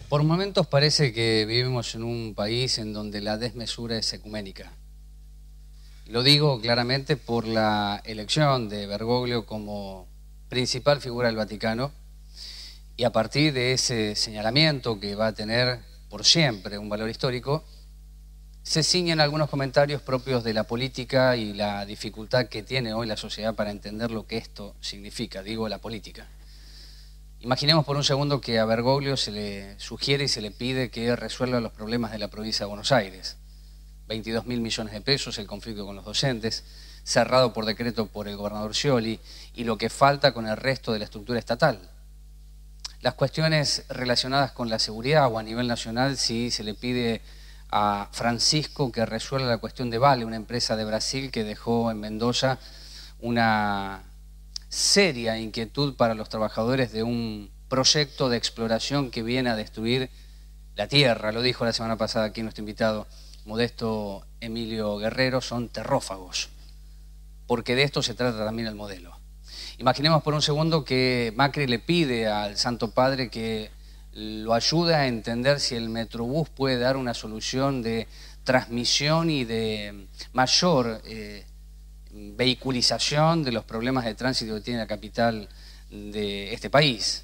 Por momentos parece que vivimos en un país en donde la desmesura es ecuménica. Lo digo claramente por la elección de Bergoglio como principal figura del Vaticano y a partir de ese señalamiento que va a tener por siempre un valor histórico, se ciñen algunos comentarios propios de la política y la dificultad que tiene hoy la sociedad para entender lo que esto significa, digo la política. Imaginemos por un segundo que a Bergoglio se le sugiere y se le pide que resuelva los problemas de la provincia de Buenos Aires. 22.000 millones de pesos, el conflicto con los docentes, cerrado por decreto por el gobernador Scioli y lo que falta con el resto de la estructura estatal. Las cuestiones relacionadas con la seguridad o a nivel nacional, si se le pide a Francisco que resuelva la cuestión de Vale, una empresa de Brasil que dejó en Mendoza una seria inquietud para los trabajadores de un proyecto de exploración que viene a destruir la tierra. Lo dijo la semana pasada aquí nuestro invitado Modesto Emilio Guerrero, son terrófagos, porque de esto se trata también el modelo. Imaginemos por un segundo que Macri le pide al Santo Padre que lo ayude a entender si el Metrobús puede dar una solución de transmisión y de mayor vehiculización de los problemas de tránsito que tiene la capital de este país.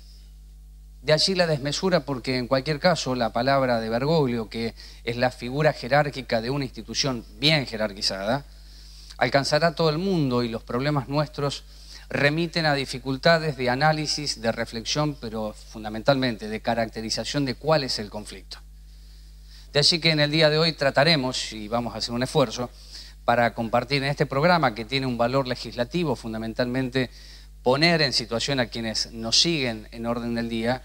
De allí la desmesura porque en cualquier caso la palabra de Bergoglio, que es la figura jerárquica de una institución bien jerarquizada, alcanzará a todo el mundo y los problemas nuestros remiten a dificultades de análisis, de reflexión, pero fundamentalmente de caracterización de cuál es el conflicto. De allí que en el día de hoy trataremos, y vamos a hacer un esfuerzo, para compartir en este programa que tiene un valor legislativo, fundamentalmente poner en situación a quienes nos siguen en orden del día,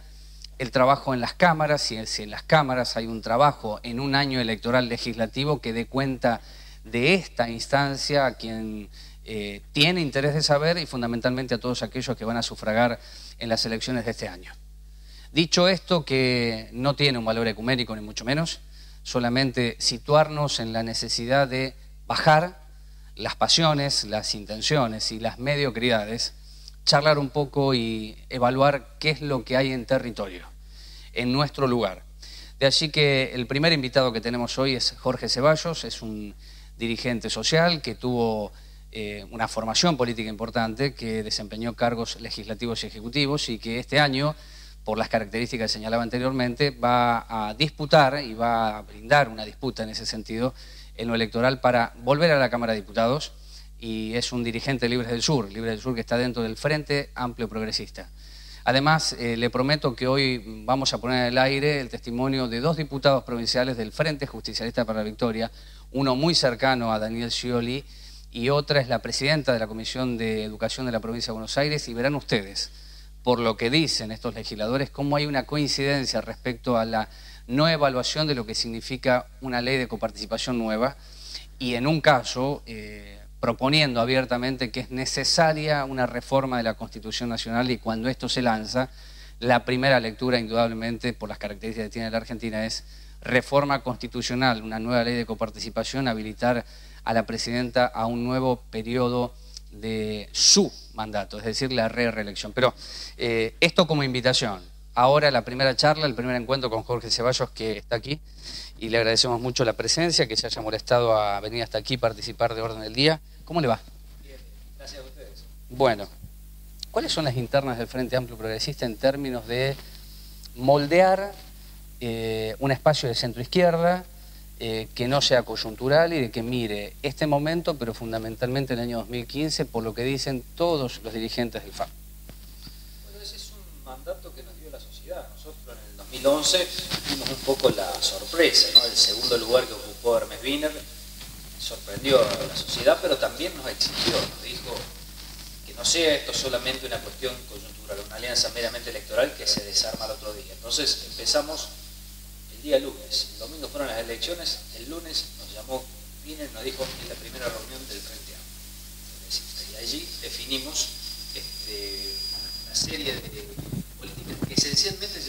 el trabajo en las cámaras, si en las cámaras hay un trabajo en un año electoral legislativo que dé cuenta de esta instancia a quien tiene interés de saber y fundamentalmente a todos aquellos que van a sufragar en las elecciones de este año. Dicho esto, que no tiene un valor ecuménico ni mucho menos, solamente situarnos en la necesidad de bajar las pasiones, las intenciones y las mediocridades, charlar un poco y evaluar qué es lo que hay en territorio, en nuestro lugar. De allí que el primer invitado que tenemos hoy es Jorge Ceballos, es un dirigente social que tuvo una formación política importante, que desempeñó cargos legislativos y ejecutivos y que este año, por las características que señalaba anteriormente, va a disputar y va a brindar una disputa en ese sentido en lo electoral para volver a la Cámara de Diputados, y es un dirigente de Libres del Sur que está dentro del Frente Amplio Progresista. Además, le prometo que hoy vamos a poner en el aire el testimonio de dos diputados provinciales del Frente Justicialista para la Victoria, uno muy cercano a Daniel Scioli y otra es la presidenta de la Comisión de Educación de la Provincia de Buenos Aires, y verán ustedes, por lo que dicen estos legisladores, cómo hay una coincidencia respecto a la no evaluación de lo que significa una ley de coparticipación nueva y en un caso proponiendo abiertamente que es necesaria una reforma de la Constitución Nacional, y cuando esto se lanza, la primera lectura indudablemente por las características que tiene la Argentina es reforma constitucional, una nueva ley de coparticipación, habilitar a la presidenta a un nuevo periodo de su mandato, es decir, la reelección. Pero esto como invitación. Ahora la primera charla, el primer encuentro con Jorge Ceballos, que está aquí, y le agradecemos mucho la presencia, que se haya molestado a venir hasta aquí, participar de Orden del Día. ¿Cómo le va? Bien, gracias a ustedes. Bueno, ¿cuáles son las internas del Frente Amplio Progresista en términos de moldear un espacio de centro-izquierda que no sea coyuntural y de que mire este momento, pero fundamentalmente el año 2015, por lo que dicen todos los dirigentes del FAP? Bueno, ese es un mandato que nos dio la sociedad. Nosotros en el 2011 tuvimos un poco la sorpresa, ¿no? El segundo lugar que ocupó Hermes Wiener sorprendió a la sociedad, pero también nos exigió, nos dijo que no sea esto solamente una cuestión coyuntural, una alianza meramente electoral que se desarma al otro día. Entonces empezamos el día lunes, el domingo fueron las elecciones, el lunes nos llamó Wiener y nos dijo en la primera reunión del Frente Amplio. Y allí definimos una serie de políticas que esencialmente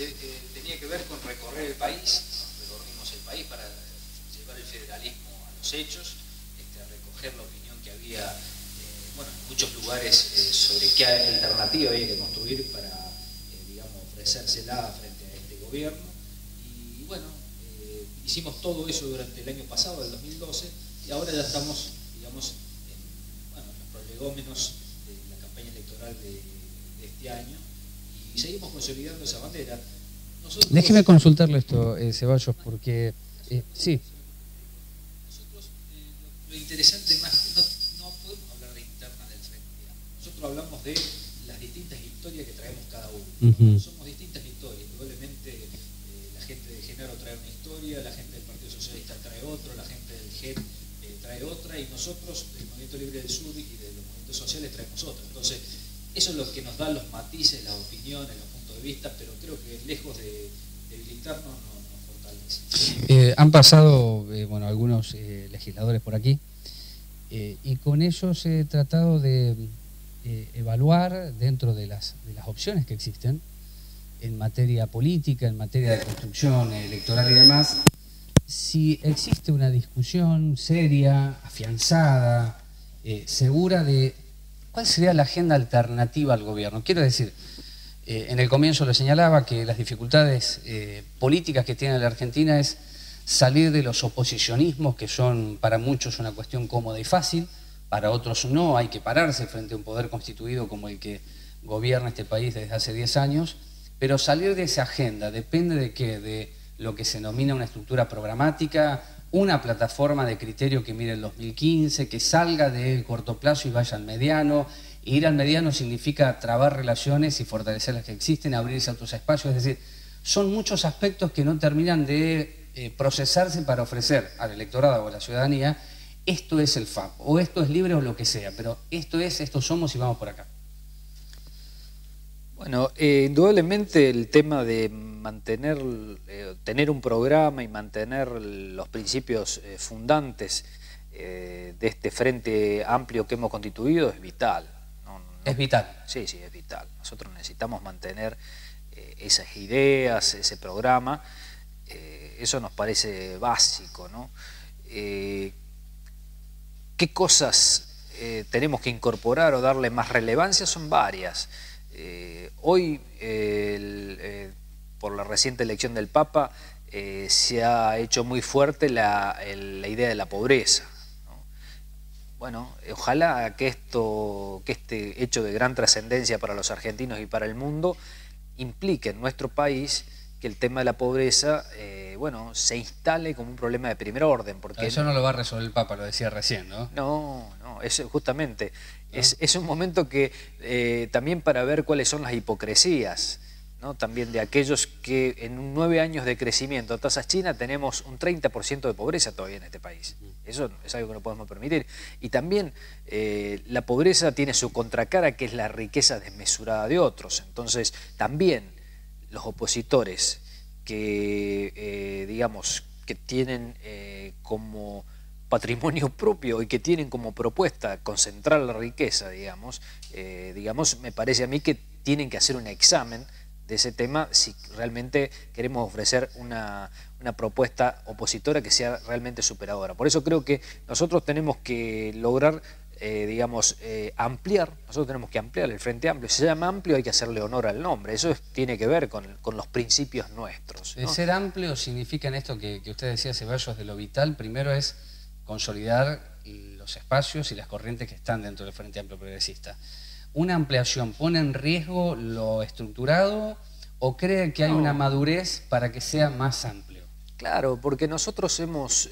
tenía que ver con recorrer el país. Recorrimos el país para llevar el federalismo a los hechos, a recoger la opinión que había en muchos lugares sobre qué alternativa había que construir para, digamos, ofrecérsela frente a este gobierno. bueno, hicimos todo eso durante el año pasado, el 2012, y ahora ya estamos, digamos, en los prolegómenos de la campaña electoral de este año, y seguimos consolidando esa bandera. Déjeme consultarle esto, Ceballos, porque sí. Nosotros, lo interesante más, no podemos hablar de internas del Frente Amplio. Nosotros hablamos de las distintas historias que traemos cada uno. Somos distintas historias. Probablemente la gente de Genaro trae una historia, la gente del Partido Socialista trae otra, la gente del GET trae otra, y nosotros del Movimiento Libre del Sur y de los movimientos sociales traemos otra. Entonces, eso es lo que nos da los matices, las opiniones, los puntos de vista, pero creo que lejos de debilitarnos nos fortalece. Han pasado bueno, algunos legisladores por aquí y con ellos he tratado de evaluar dentro de las opciones que existen en materia política, en materia de construcción electoral y demás, si existe una discusión seria, afianzada, segura de cuál sería la agenda alternativa al gobierno. Quiero decir, en el comienzo lo señalaba que las dificultades políticas que tiene la Argentina es salir de los oposicionismos, que son para muchos una cuestión cómoda y fácil, para otros no, hay que pararse frente a un poder constituido como el que gobierna este país desde hace 10 años, pero salir de esa agenda depende de qué, de lo que se denomina una estructura programática, una plataforma de criterio que mire el 2015, que salga del corto plazo y vaya al mediano. Ir al mediano significa trabar relaciones y fortalecer las que existen, abrirse a otros espacios, es decir, son muchos aspectos que no terminan de procesarse para ofrecer al electorado o a la ciudadanía, esto es el FAP, o esto es libre o lo que sea, pero esto somos y vamos por acá. Bueno, indudablemente el tema de mantener, tener un programa y mantener los principios fundantes de este Frente Amplio que hemos constituido es vital. Es vital. Sí, es vital. Nosotros necesitamos mantener esas ideas, ese programa. Eso nos parece básico, ¿no? ¿Qué cosas tenemos que incorporar o darle más relevancia? Son varias. Hoy, por la reciente elección del Papa, se ha hecho muy fuerte la idea de la pobreza. Bueno, ojalá que este hecho de gran trascendencia para los argentinos y para el mundo implique en nuestro país que el tema de la pobreza bueno, se instale como un problema de primer orden. Porque eso no lo va a resolver el Papa, lo decía recién, ¿no? No, es justamente, es un momento que también para ver cuáles son las hipocresías, ¿no? También de aquellos que en 9 años de crecimiento a tasas chinas tenemos un 30% de pobreza todavía en este país. Eso es algo que no podemos permitir. Y también la pobreza tiene su contracara, que es la riqueza desmesurada de otros. Entonces también los opositores que digamos que tienen como patrimonio propio y que tienen como propuesta concentrar la riqueza, digamos, me parece a mí que tienen que hacer un examen de ese tema si realmente queremos ofrecer una propuesta opositora que sea realmente superadora. Por eso creo que nosotros tenemos que lograr, ampliar, nosotros tenemos que ampliar el Frente Amplio. Si se llama amplio hay que hacerle honor al nombre, eso tiene que ver con los principios nuestros, ¿no? Ser amplio significa en esto que usted decía, Ceballos, de lo vital, primero es consolidar los espacios y las corrientes que están dentro del Frente Amplio Progresista. ¿Una ampliación pone en riesgo lo estructurado o cree que hay una madurez para que sea más amplio? Claro, porque nosotros hemos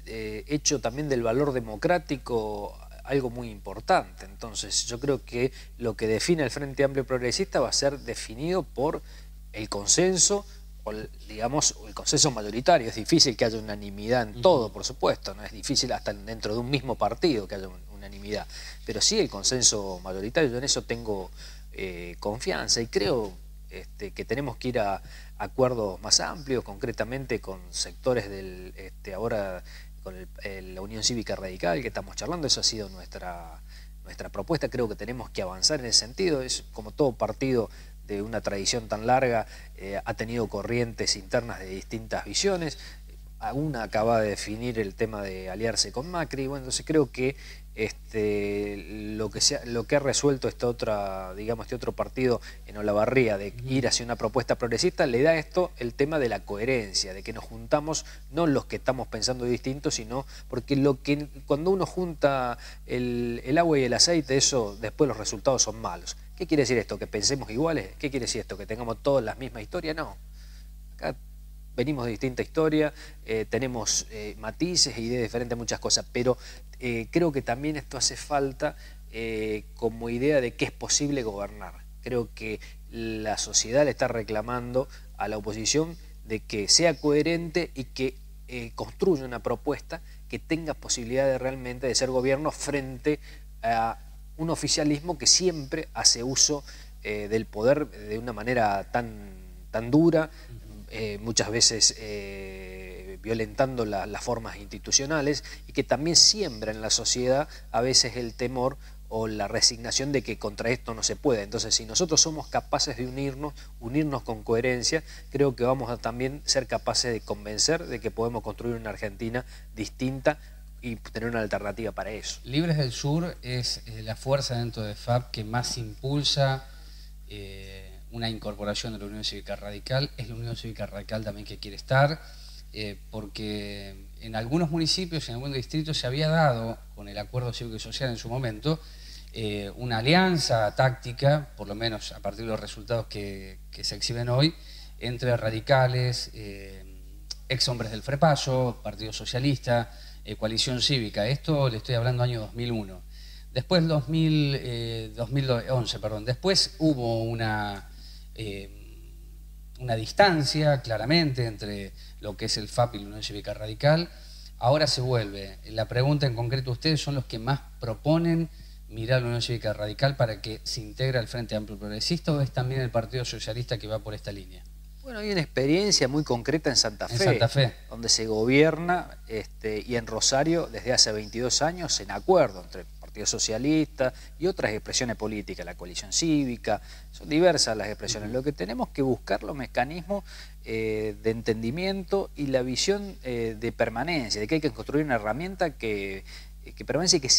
hecho también del valor democrático algo muy importante. Entonces yo creo que lo que define el Frente Amplio Progresista va a ser definido por el consenso, o digamos el consenso mayoritario. Es difícil que haya unanimidad en todo, por supuesto, no es difícil hasta dentro de un mismo partido que haya unanimidad, pero sí el consenso mayoritario. Yo en eso tengo confianza y creo que tenemos que ir a acuerdos más amplios, concretamente con sectores del ahora con la Unión Cívica Radical que estamos charlando. Eso ha sido nuestra propuesta. Creo que tenemos que avanzar en ese sentido. Es como todo partido de una tradición tan larga, ha tenido corrientes internas de distintas visiones. Una acaba de definir el tema de aliarse con Macri. Bueno, entonces creo que lo que ha resuelto este otro partido en Olavarría de ir hacia una propuesta progresista, le da esto el tema de la coherencia, de que nos juntamos no los que estamos pensando distintos, sino porque cuando uno junta el agua y el aceite, eso después los resultados son malos. ¿Qué quiere decir esto? ¿Que pensemos iguales? ¿Qué quiere decir esto? ¿Que tengamos todas la misma historia? No. Acá venimos de distinta historia, tenemos matices e ideas diferentes a muchas cosas, pero creo que también esto hace falta como idea de que es posible gobernar. Creo que la sociedad le está reclamando a la oposición de que sea coherente y que construya una propuesta que tenga posibilidad de realmente de ser gobierno frente a un oficialismo que siempre hace uso del poder de una manera tan dura, muchas veces violentando las formas institucionales, y que también siembra en la sociedad a veces el temor o la resignación de que contra esto no se puede. Entonces, si nosotros somos capaces de unirnos con coherencia, creo que vamos a también ser capaces de convencer de que podemos construir una Argentina distinta y tener una alternativa para eso. Libres del Sur es la fuerza dentro de FAP que más impulsa una incorporación de la Unión Cívica Radical. Es la Unión Cívica Radical también que quiere estar, porque en algunos municipios, en algunos distritos se había dado, con el Acuerdo Cívico y Social en su momento, una alianza táctica, por lo menos a partir de los resultados que se exhiben hoy, entre radicales, ex hombres del Frepaso, Partido Socialista, Coalición Cívica. Esto le estoy hablando año 2001. Después 2011, perdón. Después hubo una distancia claramente entre lo que es el FAP y la Unión Cívica Radical. Ahora se vuelve. La pregunta en concreto, ¿ustedes son los que más proponen mirar la Unión Cívica Radical para que se integre al Frente Amplio Progresista, o es también el Partido Socialista que va por esta línea? Bueno, hay una experiencia muy concreta en Santa Fe, donde se gobierna, y en Rosario desde hace 22 años en acuerdo entre el Partido Socialista y otras expresiones políticas, la coalición cívica, son diversas las expresiones. Lo que tenemos que buscar los mecanismos de entendimiento y la visión de permanencia, de que hay que construir una herramienta que permanece y que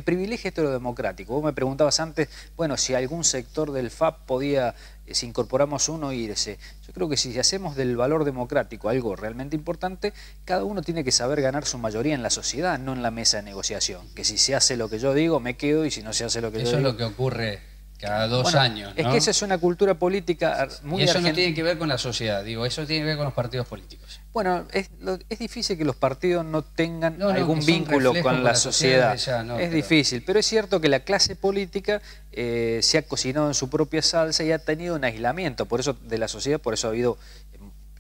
privilegie esto de lo democrático. Vos me preguntabas antes, bueno, si algún sector del FAP podía, si incorporamos uno, irse. Yo creo que si hacemos del valor democrático algo realmente importante, cada uno tiene que saber ganar su mayoría en la sociedad, no en la mesa de negociación. Que si se hace lo que yo digo, me quedo, y si no se hace lo que yo digo... Eso es lo que ocurre cada 2 años, ¿no? Es que esa es una cultura política muy argentina. Y eso no tiene que ver con la sociedad, digo, eso tiene que ver con los partidos políticos. Bueno, es difícil que los partidos no tengan algún vínculo con la sociedad. Es difícil, pero es cierto que la clase política se ha cocinado en su propia salsa y ha tenido un aislamiento, por eso de la sociedad, por eso ha habido...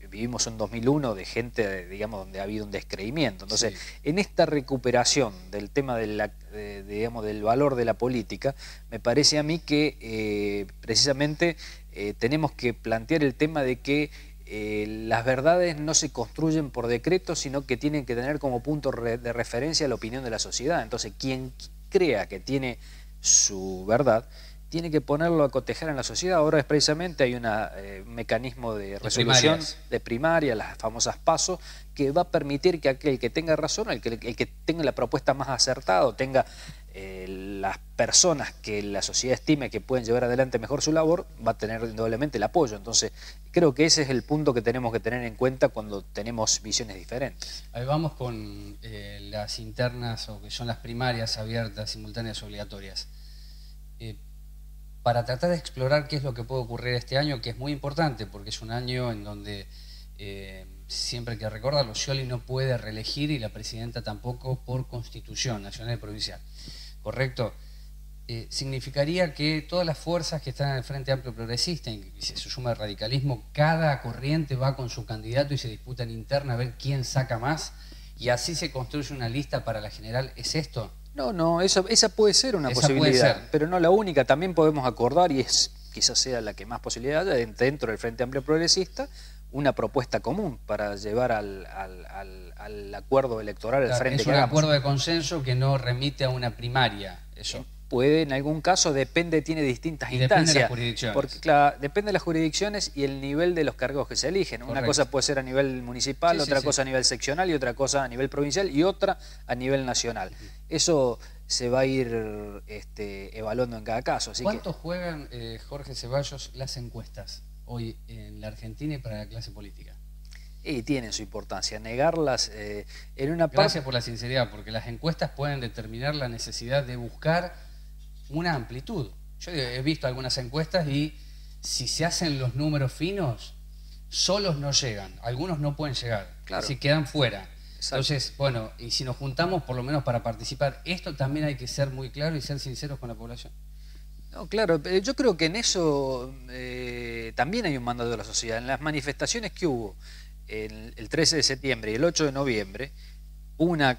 Vivimos en 2001 de gente, digamos, donde ha habido un descreimiento. Entonces, en esta recuperación del tema digamos, del valor de la política, me parece a mí que precisamente tenemos que plantear el tema de que las verdades no se construyen por decreto, sino que tienen que tener como punto de referencia la opinión de la sociedad. Entonces, quien crea que tiene su verdad, tiene que ponerlo a cotejar en la sociedad. Ahora precisamente hay un mecanismo de resolución de primaria, las famosas PASO, que va a permitir que aquel que tenga razón, el que tenga la propuesta más acertada, o tenga las personas que la sociedad estime que pueden llevar adelante mejor su labor, va a tener indudablemente el apoyo. Entonces, creo que ese es el punto que tenemos que tener en cuenta cuando tenemos visiones diferentes. Ahí vamos con las internas, o que son las primarias abiertas, simultáneas, obligatorias. Para tratar de explorar qué es lo que puede ocurrir este año, que es muy importante, porque es un año en donde siempre hay que recordarlo, Scioli no puede reelegir y la presidenta tampoco por Constitución nacional y provincial. ¿Correcto? Significaría que todas las fuerzas que están en el Frente Amplio Progresista, y se suma el radicalismo, cada corriente va con su candidato y se disputa en interna a ver quién saca más, y así se construye una lista para la general. ¿Es esto? No, esa puede ser una posibilidad, pero no la única. También podemos acordar, y quizás sea la que más posibilidad haya, dentro del Frente Amplio Progresista, una propuesta común para llevar al acuerdo electoral al frente. Es un acuerdo de consenso que no remite a una primaria, eso. Puede, en algún caso, tiene distintas instancias. Depende de las jurisdicciones. Porque, claro, depende de las jurisdicciones y el nivel de los cargos que se eligen. Correcto. Una cosa puede ser a nivel municipal, otra cosa a nivel seccional, y otra cosa a nivel provincial, y otra a nivel nacional. Eso se va a ir evaluando en cada caso. Así ¿Cuánto juegan, Jorge Ceballos, las encuestas hoy en la Argentina y para la clase política? Y tienen su importancia. Negarlas en una parte... Gracias por la sinceridad, porque las encuestas pueden determinar la necesidad de buscar una amplitud. Yo he visto algunas encuestas y si se hacen los números finos, solos no llegan, algunos no pueden llegar, claro. Así quedan fuera. Exacto. Entonces, bueno, y si nos juntamos por lo menos para participar, esto también hay que ser muy claro y ser sinceros con la población. No, claro, yo creo que en eso también hay un mandato de la sociedad. En las manifestaciones que hubo el 13 de septiembre y el 8 de noviembre, hubo una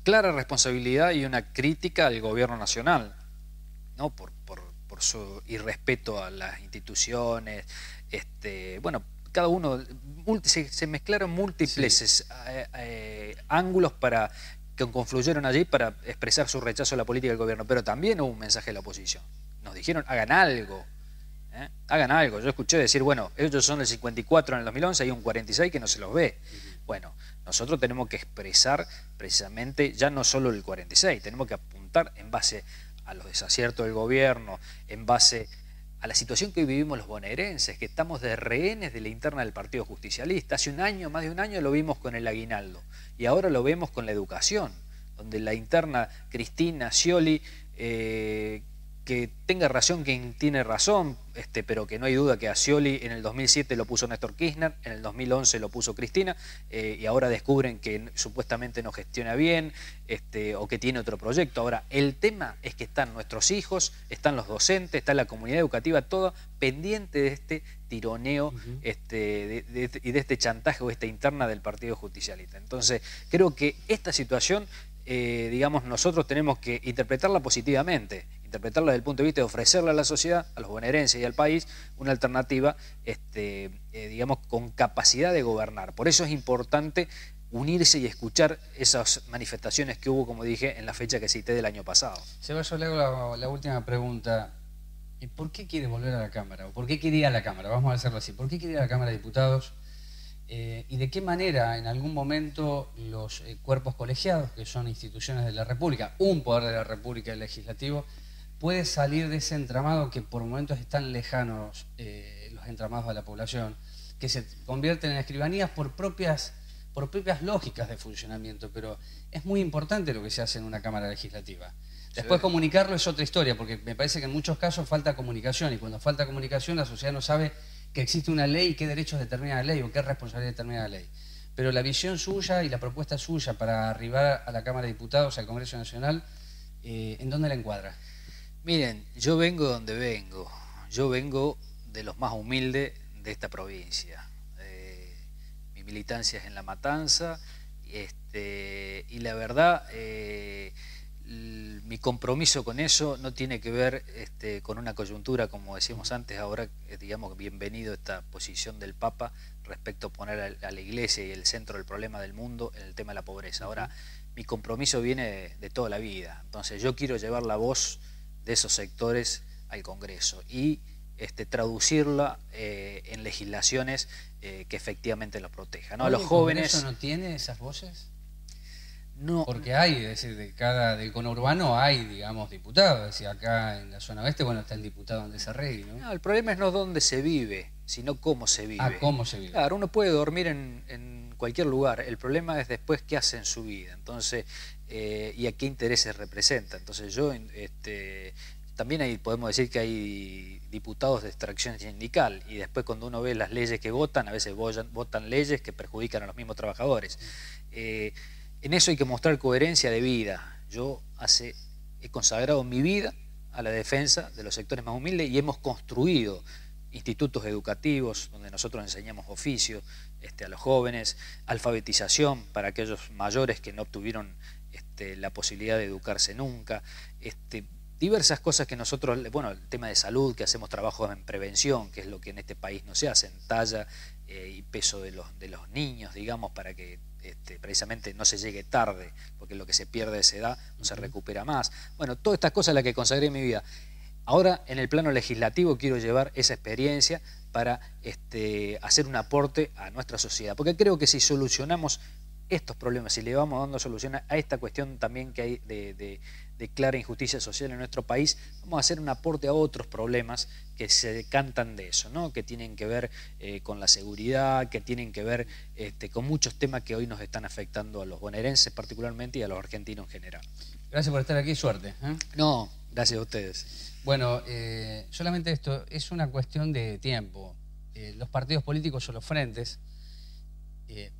clara responsabilidad y una crítica al gobierno nacional, ¿no? Por su irrespeto a las instituciones. Bueno, cada uno, se mezclaron múltiples ángulos que confluyeron allí para expresar su rechazo a la política del gobierno, pero también hubo un mensaje de la oposición. Nos dijeron, hagan algo. Hagan algo. Yo escuché decir, bueno, ellos son el 54 en el 2011, hay un 46 que no se los ve. Bueno, nosotros tenemos que expresar precisamente ya no solo el 46, tenemos que apuntar en base a los desaciertos del gobierno, en base a la situación que hoy vivimos los bonaerenses, que estamos de rehenes de la interna del Partido Justicialista. Hace un año, más de un año, lo vimos con el aguinaldo y ahora lo vemos con la educación, donde la interna Cristina Scioli, que tenga razón quien tiene razón, pero que no hay duda que a Scioli en el 2007 lo puso Néstor Kirchner, en el 2011 lo puso Cristina, y ahora descubren que supuestamente no gestiona bien, o que tiene otro proyecto. Ahora, el tema es que están nuestros hijos, están los docentes, está la comunidad educativa, toda pendiente de este tironeo y de este chantaje o esta interna del Partido Justicialista. Entonces, creo que esta situación, digamos, nosotros tenemos que interpretarla positivamente, interpretarla desde el punto de vista de ofrecerle a la sociedad, a los bonaerenses y al país, una alternativa, digamos, con capacidad de gobernar. Por eso es importante unirse y escuchar esas manifestaciones que hubo, como dije, en la fecha que cité del año pasado. Ceballos, le hago la última pregunta. ¿Por qué quiere volver a la Cámara? ¿O por qué quiere ir a la Cámara? Vamos a hacerlo así. ¿Por qué quiere ir a la Cámara de Diputados? ¿Y de qué manera en algún momento los cuerpos colegiados, que son instituciones de la República, un poder de la República, el legislativo, puede salir de ese entramado que por momentos están lejanos, los entramados de la población, que se convierten en escribanías por propias lógicas de funcionamiento? Pero es muy importante lo que se hace en una Cámara Legislativa. Después comunicarlo es otra historia, porque me parece que en muchos casos falta comunicación, y cuando falta comunicación la sociedad no sabe que existe una ley y qué derechos determina la ley o qué responsabilidad determina la ley. Pero la visión suya y la propuesta suya para arribar a la Cámara de Diputados, al Congreso Nacional, ¿en dónde la encuadra? Miren, yo vengo de donde vengo. Yo vengo de los más humildes de esta provincia. Mi militancia es en La Matanza, y la verdad, mi compromiso con eso no tiene que ver con una coyuntura, como decíamos antes. Ahora, digamos, bienvenido esta posición del Papa respecto a poner a la Iglesia y el centro del problema del mundo en el tema de la pobreza. Ahora, mi compromiso viene de toda la vida. Entonces, yo quiero llevar la voz de esos sectores al Congreso y traducirla en legislaciones que efectivamente los protejan, ¿no? A los jóvenes. ¿El Congreso no tiene esas voces? No. Porque hay, es decir, del conurbano hay, digamos, diputados. Es decir, acá en la zona oeste, bueno, está el diputado Andrés Arregui, ¿no? No, el problema no es dónde se vive, sino cómo se vive. Ah, cómo se vive. Claro, uno puede dormir en cualquier lugar. El problema es después qué hace en su vida. Entonces, y a qué intereses representa. Entonces yo, también podemos decir que hay diputados de extracción sindical, y después cuando uno ve las leyes que votan, a veces votan leyes que perjudican a los mismos trabajadores. En eso hay que mostrar coherencia de vida. Yo he consagrado mi vida a la defensa de los sectores más humildes y hemos construido institutos educativos donde nosotros enseñamos oficios a los jóvenes, alfabetización para aquellos mayores que no obtuvieron la posibilidad de educarse nunca, diversas cosas que nosotros, bueno, el tema de salud, que hacemos trabajo en prevención, que es lo que en este país no se hace, en talla y peso de los niños, digamos, para que precisamente no se llegue tarde, porque lo que se pierde a esa edad no se recupera más. Bueno, todas estas cosas las que consagré en mi vida. Ahora, en el plano legislativo, quiero llevar esa experiencia para hacer un aporte a nuestra sociedad, porque creo que si solucionamos estos problemas, si le vamos dando solución a esta cuestión también que hay de clara injusticia social en nuestro país, vamos a hacer un aporte a otros problemas que se decantan de eso, ¿no? Que tienen que ver con la seguridad, que tienen que ver con muchos temas que hoy nos están afectando a los bonaerenses particularmente y a los argentinos en general. Gracias por estar aquí, suerte. No, gracias a ustedes. Bueno, solamente esto es una cuestión de tiempo. Los partidos políticos son los frentes,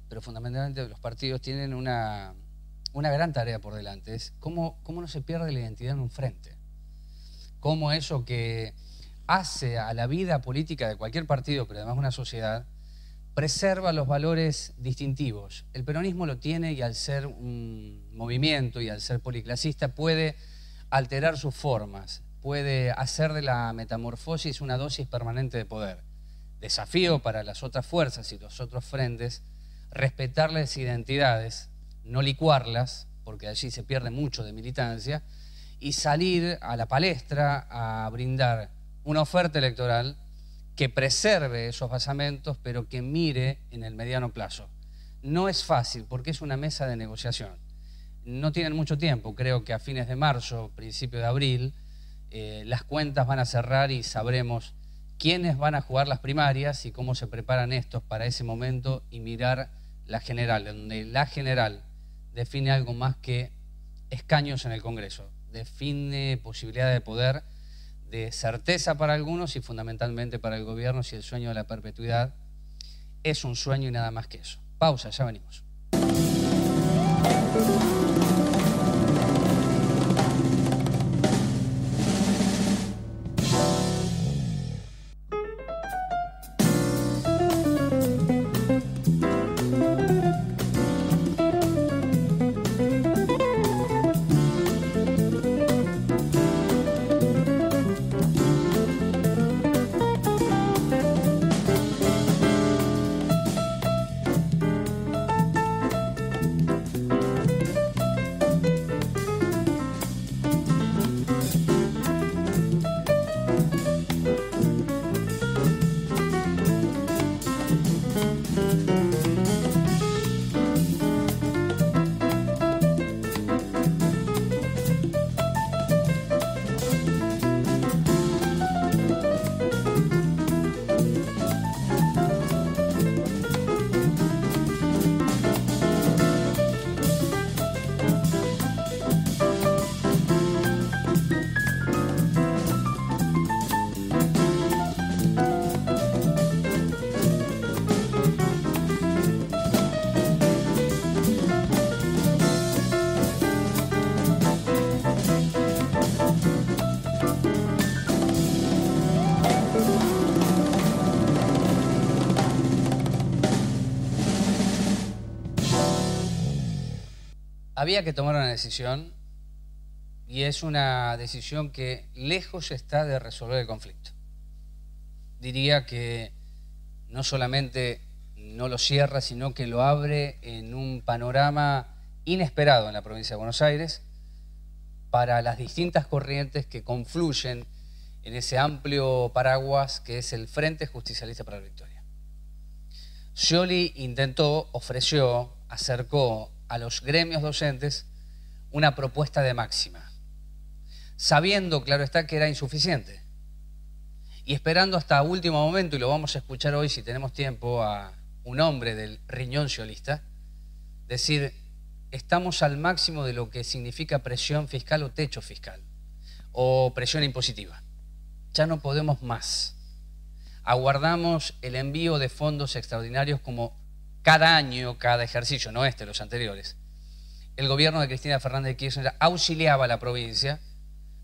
pero fundamentalmente los partidos tienen una gran tarea por delante. Es cómo no se pierde la identidad en un frente. Cómo eso que hace a la vida política de cualquier partido, pero además una sociedad, preserva los valores distintivos. El peronismo lo tiene y al ser un movimiento y al ser policlasista puede alterar sus formas, puede hacer de la metamorfosis una dosis permanente de poder. Desafío para las otras fuerzas y los otros frentes, respetarles identidades, no licuarlas, porque allí se pierde mucho de militancia, y salir a la palestra a brindar una oferta electoral que preserve esos basamentos, pero que mire en el mediano plazo. No es fácil, porque es una mesa de negociación. No tienen mucho tiempo, creo que a fines de marzo, principio de abril, las cuentas van a cerrar y sabremos quiénes van a jugar las primarias y cómo se preparan estos para ese momento y mirar la general, donde la general define algo más que escaños en el Congreso, define posibilidad de poder, de certeza para algunos y fundamentalmente para el gobierno, si el sueño de la perpetuidad es un sueño y nada más que eso. Pausa, ya venimos. Había que tomar una decisión y es una decisión que lejos está de resolver el conflicto. Diría que no solamente no lo cierra, sino que lo abre en un panorama inesperado en la provincia de Buenos Aires para las distintas corrientes que confluyen en ese amplio paraguas que es el Frente Justicialista para la Victoria. Scioli intentó, ofreció, acercó a los gremios docentes una propuesta de máxima, sabiendo, claro está, que era insuficiente, y esperando hasta último momento, y lo vamos a escuchar hoy si tenemos tiempo, a un hombre del riñón sciolista, decir, estamos al máximo de lo que significa presión fiscal o techo fiscal, o presión impositiva. Ya no podemos más. Aguardamos el envío de fondos extraordinarios como cada año, cada ejercicio, no los anteriores. El gobierno de Cristina Fernández de Kirchner auxiliaba a la provincia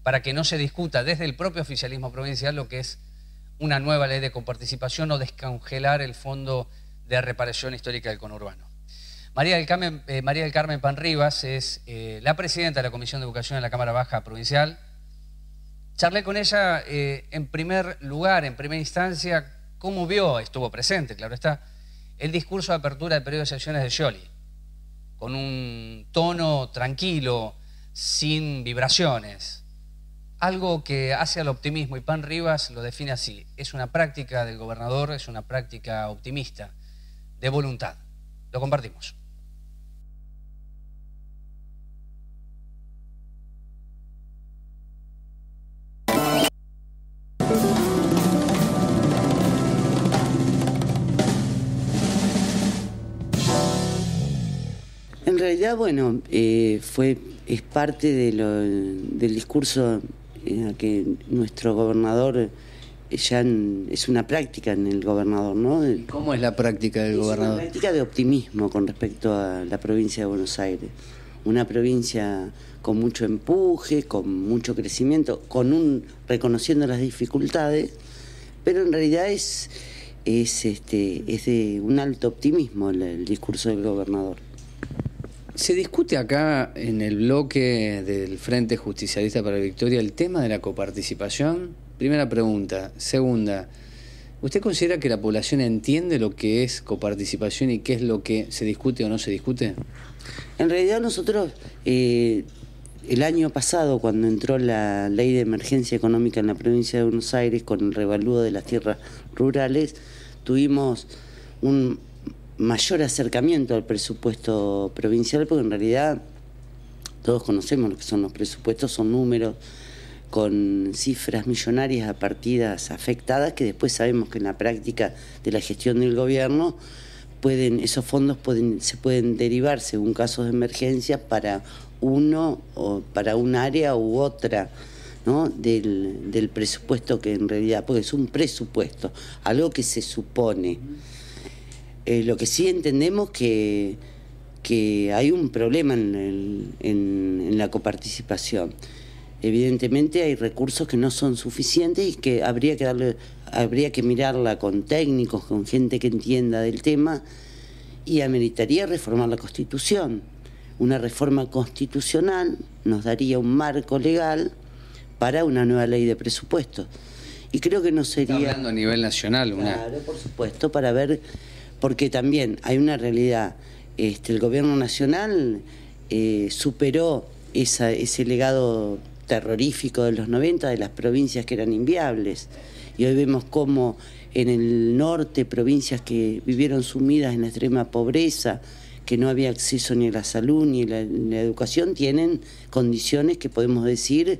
para que no se discuta desde el propio oficialismo provincial lo que es una nueva ley de coparticipación o descongelar el Fondo de Reparación Histórica del Conurbano. María del Carmen Panrivas es la presidenta de la Comisión de Educación de la Cámara Baja Provincial. Charlé con ella en primer lugar, en primera instancia, cómo vio, estuvo presente, claro está, el discurso de apertura del periodo de sesiones de Scioli, con un tono tranquilo, sin vibraciones, algo que hace al optimismo, y Panrivas lo define así, es una práctica del gobernador, es una práctica optimista, de voluntad. Lo compartimos. realidad, bueno, es parte del discurso que nuestro gobernador es una práctica en el gobernador, ¿no? ¿Cómo es la práctica del gobernador? Es una práctica de optimismo con respecto a la provincia de Buenos Aires. Una provincia con mucho empuje, con mucho crecimiento, reconociendo las dificultades, pero en realidad es de un alto optimismo el discurso del gobernador. Se discute acá en el bloque del Frente Justicialista para la Victoria el tema de la coparticipación. Primera pregunta. Segunda, ¿usted considera que la población entiende lo que es coparticipación y qué es lo que se discute o no se discute? En realidad nosotros, el año pasado, cuando entró la Ley de Emergencia Económica en la provincia de Buenos Aires con el revalúo de las tierras rurales, tuvimos un mayor acercamiento al presupuesto provincial, porque en realidad todos conocemos lo que son los presupuestos, son números con cifras millonarias a partidas afectadas, que después sabemos que en la práctica de la gestión del gobierno esos fondos se pueden derivar según casos de emergencia para uno o para un área u otra, ¿no? del presupuesto, que en realidad, porque es un presupuesto, algo que se supone. Lo que sí entendemos que hay un problema en la coparticipación. Evidentemente hay recursos que no son suficientes y que habría que mirarla con técnicos, con gente que entienda del tema, y ameritaría reformar la Constitución. Una reforma constitucional nos daría un marco legal para una nueva ley de presupuestos. Y creo que no sería... Está hablando a nivel nacional. Claro, por supuesto, para ver, porque también hay una realidad. El gobierno nacional superó ese legado terrorífico de los 90, de las provincias que eran inviables. Y hoy vemos cómo en el norte, provincias que vivieron sumidas en la extrema pobreza, que no había acceso ni a la salud ni a la educación, tienen condiciones que podemos decir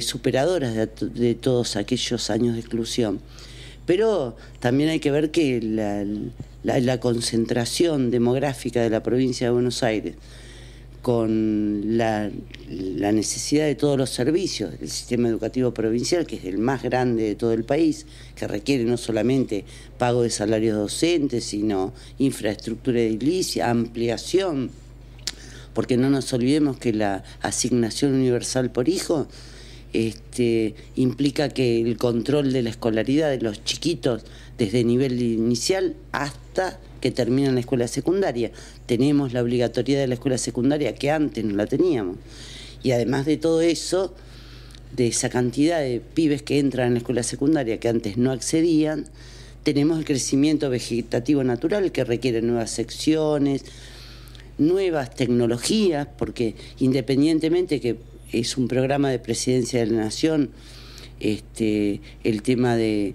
superadoras de todos aquellos años de exclusión. Pero también hay que ver que la concentración demográfica de la provincia de Buenos Aires, con la necesidad de todos los servicios, el sistema educativo provincial, que es el más grande de todo el país, que requiere no solamente pago de salarios docentes, sino infraestructura edilicia, ampliación, porque no nos olvidemos que la asignación universal por hijo implica que el control de la escolaridad de los chiquitos desde nivel inicial hasta que terminan la escuela secundaria. Tenemos la obligatoriedad de la escuela secundaria que antes no la teníamos. Y además de todo eso, de esa cantidad de pibes que entran en la escuela secundaria que antes no accedían, tenemos el crecimiento vegetativo natural que requiere nuevas secciones, nuevas tecnologías, porque independientemente que es un programa de Presidencia de la Nación, el tema de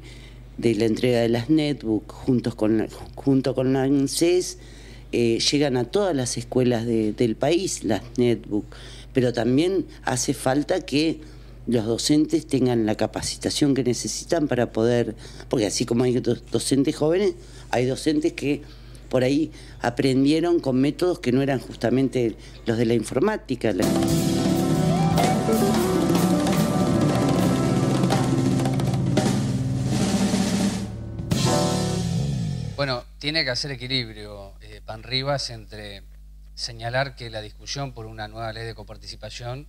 la entrega de las netbooks junto con la ANSES, llegan a todas las escuelas del país las netbooks, pero también hace falta que los docentes tengan la capacitación que necesitan para poder, porque así como hay docentes jóvenes, hay docentes que por ahí aprendieron con métodos que no eran justamente los de la informática. Bueno, tiene que hacer equilibrio Panribas entre señalar que la discusión por una nueva ley de coparticipación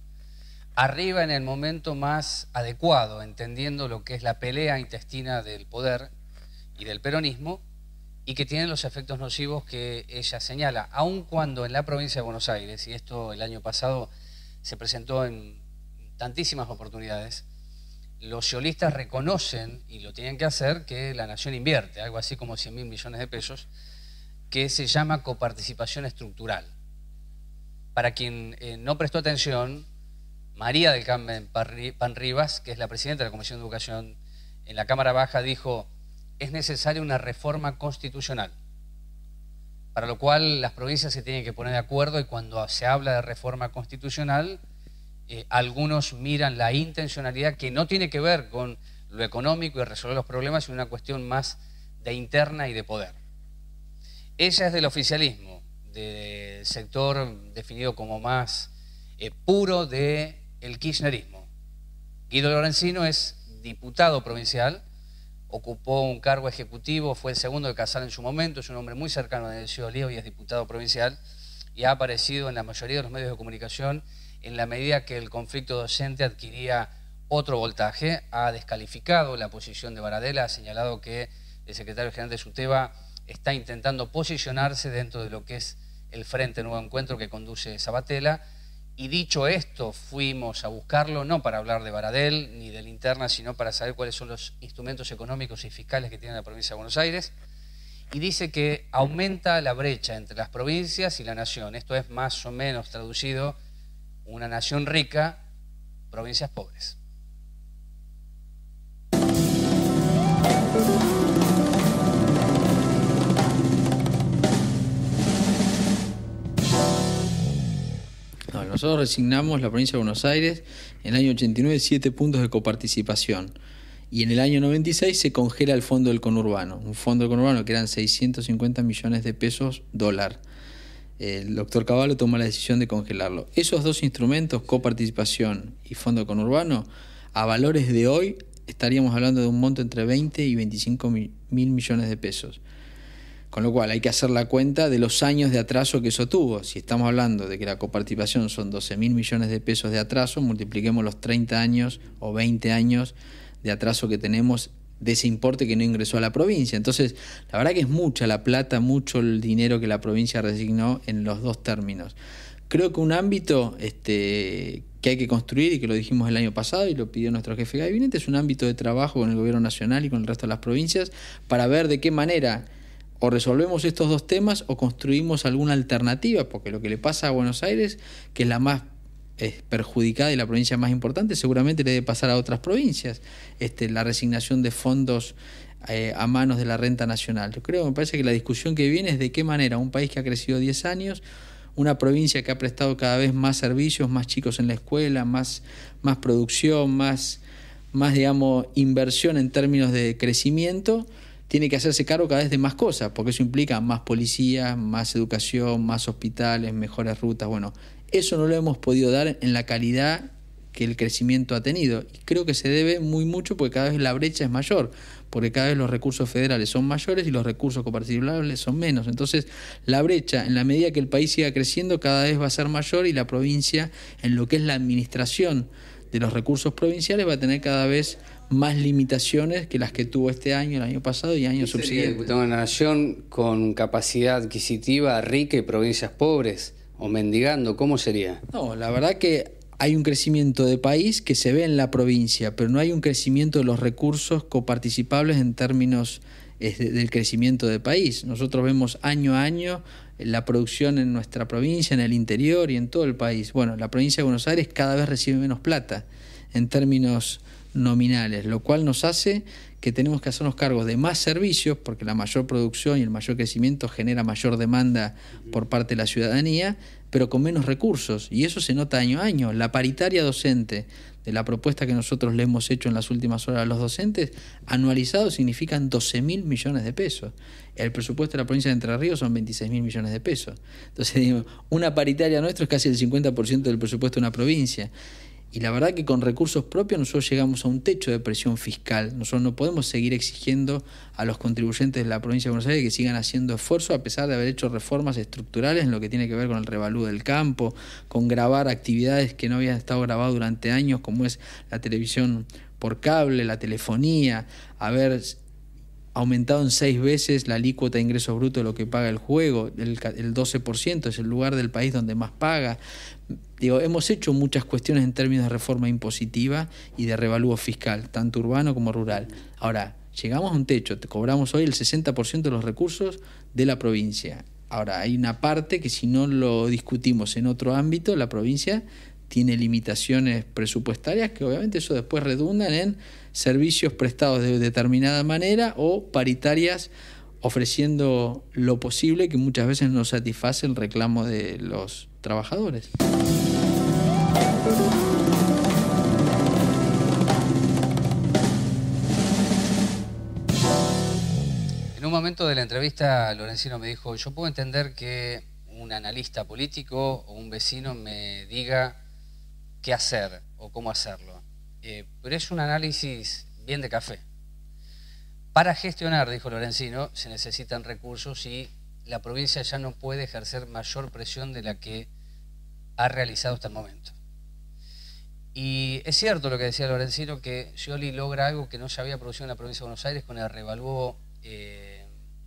arriba en el momento más adecuado, entendiendo lo que es la pelea intestina del poder y del peronismo, y que tiene los efectos nocivos que ella señala, aun cuando en la provincia de Buenos Aires, y esto el año pasado se presentó en tantísimas oportunidades, los ciolistas reconocen, y lo tienen que hacer, que la nación invierte, algo así como 100.000 millones de pesos, que se llama coparticipación estructural. Para quien no prestó atención, María del Carmen Panribas, que es la presidenta de la Comisión de Educación en la Cámara Baja, dijo: es necesaria una reforma constitucional, para lo cual las provincias se tienen que poner de acuerdo, y cuando se habla de reforma constitucional, algunos miran la intencionalidad, que no tiene que ver con lo económico y resolver los problemas, sino una cuestión más de interna y de poder. Ella es del oficialismo, del sector definido como más puro del kirchnerismo. Guido Lorenzino es diputado provincial, ocupó un cargo ejecutivo, fue el segundo de Casal en su momento, es un hombre muy cercano a Decio Olivo y es diputado provincial y ha aparecido en la mayoría de los medios de comunicación en la medida que el conflicto docente adquiría otro voltaje. Ha descalificado la posición de Baradel, ha señalado que el secretario general de SUTEBA está intentando posicionarse dentro de lo que es el Frente Nuevo Encuentro que conduce Sabatella. Y dicho esto, fuimos a buscarlo, no para hablar de Baradel ni de Linterna, sino para saber cuáles son los instrumentos económicos y fiscales que tiene la provincia de Buenos Aires. Y dice que aumenta la brecha entre las provincias y la nación. Esto es más o menos traducido, una nación rica, provincias pobres. No, nosotros resignamos la provincia de Buenos Aires en el año 89 7 puntos de coparticipación y en el año 96 se congela el fondo del conurbano, un fondo del conurbano que eran 650 millones de pesos dólar. El doctor Cavallo tomó la decisión de congelarlo. Esos dos instrumentos, coparticipación y fondo conurbano, a valores de hoy estaríamos hablando de un monto entre 20 y 25 mil millones de pesos. Con lo cual hay que hacer la cuenta de los años de atraso que eso tuvo. Si estamos hablando de que la coparticipación son 12.000 millones de pesos de atraso, multipliquemos los 30 años o 20 años de atraso que tenemos de ese importe que no ingresó a la provincia. Entonces, la verdad que es mucha la plata, mucho el dinero que la provincia resignó en los dos términos. Creo que un ámbito que hay que construir, y que lo dijimos el año pasado y lo pidió nuestro jefe de gabinete, es un ámbito de trabajo con el gobierno nacional y con el resto de las provincias para ver de qué manera o resolvemos estos dos temas o construimos alguna alternativa, porque lo que le pasa a Buenos Aires, que es la más perjudicada y la provincia más importante, seguramente le debe pasar a otras provincias, la resignación de fondos a manos de la renta nacional. Yo creo, me parece que la discusión que viene es de qué manera un país que ha crecido 10 años, una provincia que ha prestado cada vez más servicios, más chicos en la escuela, más producción, más digamos, inversión en términos de crecimiento, tiene que hacerse cargo cada vez de más cosas, porque eso implica más policías, más educación, más hospitales, mejores rutas. Bueno, eso no lo hemos podido dar en la calidad que el crecimiento ha tenido. Y creo que se debe muy mucho porque cada vez la brecha es mayor, porque cada vez los recursos federales son mayores y los recursos coparticipables son menos. Entonces, la brecha, en la medida que el país siga creciendo, cada vez va a ser mayor y la provincia, en lo que es la administración de los recursos provinciales, va a tener cada vez más limitaciones que las que tuvo este año, el año pasado y años subsiguientes. Diputado de una nación con capacidad adquisitiva rica y provincias pobres o mendigando, ¿cómo sería? No, la verdad que hay un crecimiento de país que se ve en la provincia, pero no hay un crecimiento de los recursos coparticipables en términos del crecimiento de país. Nosotros vemos año a año la producción en nuestra provincia, en el interior y en todo el país. Bueno, la provincia de Buenos Aires cada vez recibe menos plata en términos nominales, lo cual nos hace que tenemos que hacernos cargos de más servicios, porque la mayor producción y el mayor crecimiento genera mayor demanda por parte de la ciudadanía, pero con menos recursos, y eso se nota año a año. La paritaria docente de la propuesta que nosotros le hemos hecho en las últimas horas a los docentes, anualizado significan 12.000 millones de pesos. El presupuesto de la provincia de Entre Ríos son 26.000 millones de pesos. Entonces, digo, una paritaria nuestra es casi el 50% del presupuesto de una provincia. Y la verdad que con recursos propios nosotros llegamos a un techo de presión fiscal. Nosotros no podemos seguir exigiendo a los contribuyentes de la provincia de Buenos Aires que sigan haciendo esfuerzo a pesar de haber hecho reformas estructurales en lo que tiene que ver con el revalúo del campo, con grabar actividades que no habían estado grabadas durante años, como es la televisión por cable, la telefonía, haber aumentado en 6 veces la alícuota de ingresos brutos de lo que paga el juego, el 12%, es el lugar del país donde más paga. Digo, hemos hecho muchas cuestiones en términos de reforma impositiva y de revalúo fiscal, tanto urbano como rural. Ahora, llegamos a un techo, te cobramos hoy el 60% de los recursos de la provincia. Ahora, hay una parte que si no lo discutimos en otro ámbito, la provincia tiene limitaciones presupuestarias que obviamente eso después redundan en servicios prestados de determinada manera o paritarias ofreciendo lo posible que muchas veces no satisface el reclamo de los trabajadores. En un momento de la entrevista, Lorenzino me dijo, yo puedo entender que un analista político o un vecino me diga qué hacer o cómo hacerlo. Pero es un análisis bien de café. Para gestionar, dijo Lorenzino, se necesitan recursos y la provincia ya no puede ejercer mayor presión de la que ha realizado hasta el momento. Y es cierto lo que decía Lorenzino, que Scioli logra algo que no se había producido en la provincia de Buenos Aires con el revalúo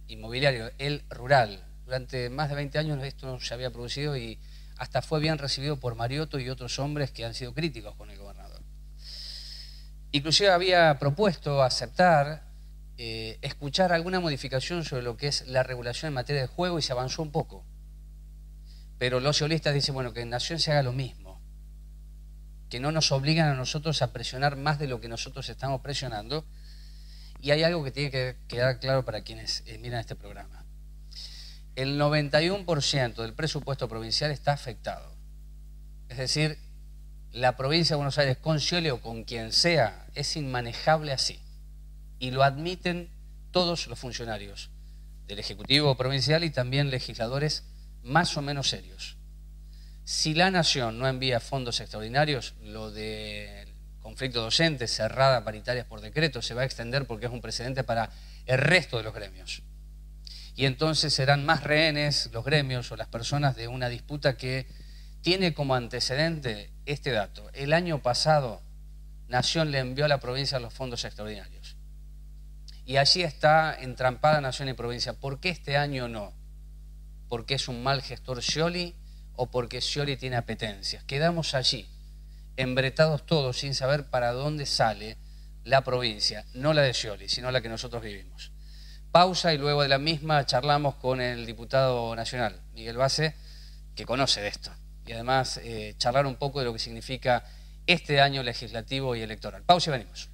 inmobiliario, el rural. Durante más de 20 años esto no se había producido y hasta fue bien recibido por Mariotto y otros hombres que han sido críticos con el gobernador. Inclusive había propuesto aceptar, escuchar alguna modificación sobre lo que es la regulación en materia de juego y se avanzó un poco. Pero los sciolistas dicen, bueno, que en Nación se haga lo mismo, que no nos obligan a nosotros a presionar más de lo que nosotros estamos presionando. Y hay algo que tiene que quedar claro para quienes miran este programa. El 91% del presupuesto provincial está afectado. Es decir, la provincia de Buenos Aires con Scioli o con quien sea es inmanejable así. Y lo admiten todos los funcionarios del Ejecutivo provincial y también legisladores más o menos serios. Si la Nación no envía fondos extraordinarios, lo del conflicto docente, cerrada paritarias por decreto, se va a extender porque es un precedente para el resto de los gremios. Y entonces serán más rehenes los gremios o las personas de una disputa que tiene como antecedente este dato. El año pasado, Nación le envió a la provincia los fondos extraordinarios. Y allí está entrampada Nación y provincia. ¿Por qué este año no? ¿Porque es un mal gestor Scioli o porque Scioli tiene apetencias? Quedamos allí, embretados todos sin saber para dónde sale la provincia, no la de Scioli, sino la que nosotros vivimos. Pausa y luego de la misma charlamos con el diputado nacional, Miguel Basse, que conoce de esto. Y además charlar un poco de lo que significa este año legislativo y electoral. Pausa y venimos.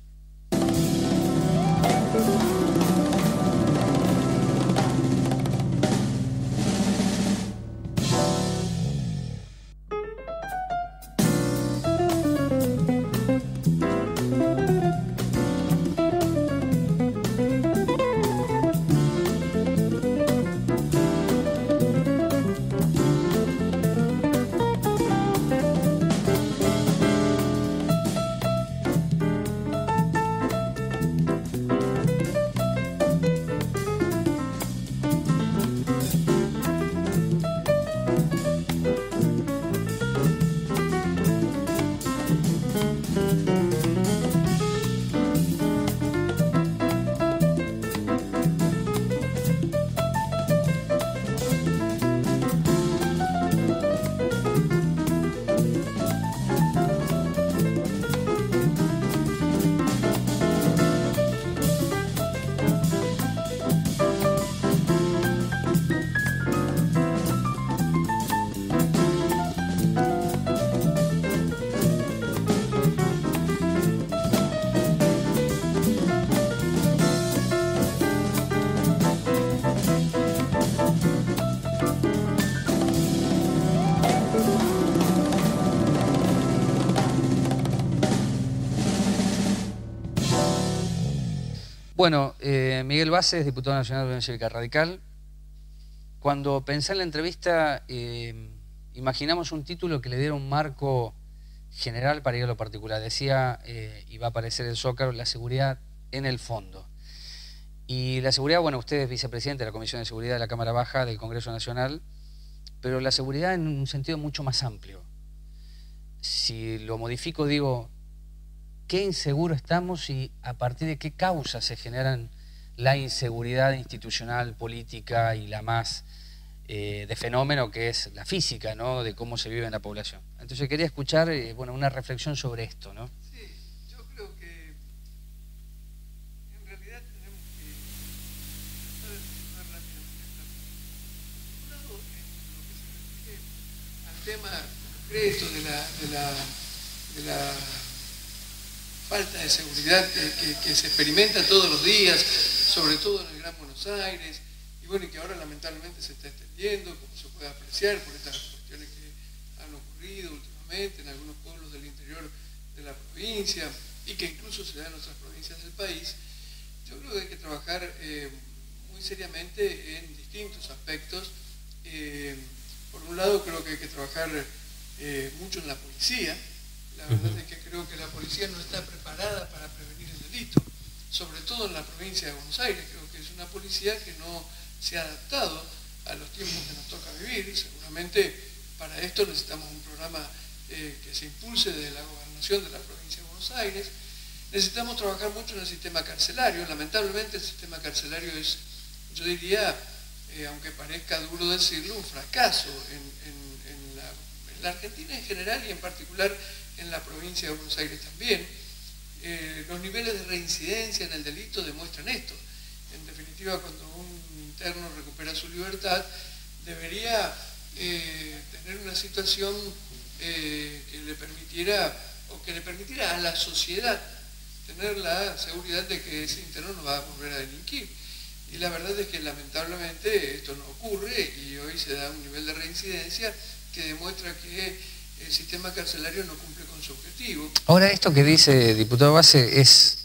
Bueno, Miguel Basse es diputado nacional de la Unión Cívica Radical. Cuando pensé en la entrevista, imaginamos un título que le diera un marco general para ir a lo particular. Decía, y va a aparecer el Zócalo, la seguridad en el fondo. Y la seguridad, bueno, usted es vicepresidente de la Comisión de Seguridad de la Cámara Baja del Congreso Nacional, pero la seguridad en un sentido mucho más amplio. Si lo modifico, digo, ¿qué inseguro estamos y a partir de qué causas se generan la inseguridad institucional, política y la más de fenómeno que es la física, ¿no? De cómo se vive en la población? Entonces quería escuchar bueno, una reflexión sobre esto, ¿no? Sí, yo creo que en realidad tenemos que tratar de situar rápidamente esta cosa. Por un lado, en lo que se refiere al tema concreto de la falta de seguridad que se experimenta todos los días, sobre todo en el Gran Buenos Aires, y bueno, y que ahora lamentablemente se está extendiendo, como se puede apreciar por estas cuestiones que han ocurrido últimamente en algunos pueblos del interior de la provincia, y que incluso se da en otras provincias del país. Yo creo que hay que trabajar muy seriamente en distintos aspectos, Por un lado creo que hay que trabajar mucho en la policía. La verdad es que creo que la policía no está preparada para prevenir el delito, sobre todo en la provincia de Buenos Aires. Creo que es una policía que no se ha adaptado a los tiempos que nos toca vivir, y seguramente para esto necesitamos un programa que se impulse desde la gobernación de la provincia de Buenos Aires. Necesitamos trabajar mucho en el sistema carcelario. Lamentablemente el sistema carcelario es, yo diría, aunque parezca duro decirlo, un fracaso en la Argentina en general y en particular en la provincia de Buenos Aires también. Los niveles de reincidencia en el delito demuestran esto. En definitiva, cuando un interno recupera su libertad, debería tener una situación que le permitiera a la sociedad tener la seguridad de que ese interno no va a volver a delinquir. Y la verdad es que lamentablemente esto no ocurre, y hoy se da un nivel de reincidencia que demuestra que el sistema carcelario no cumple con su objetivo. Ahora, esto que dice diputado Base es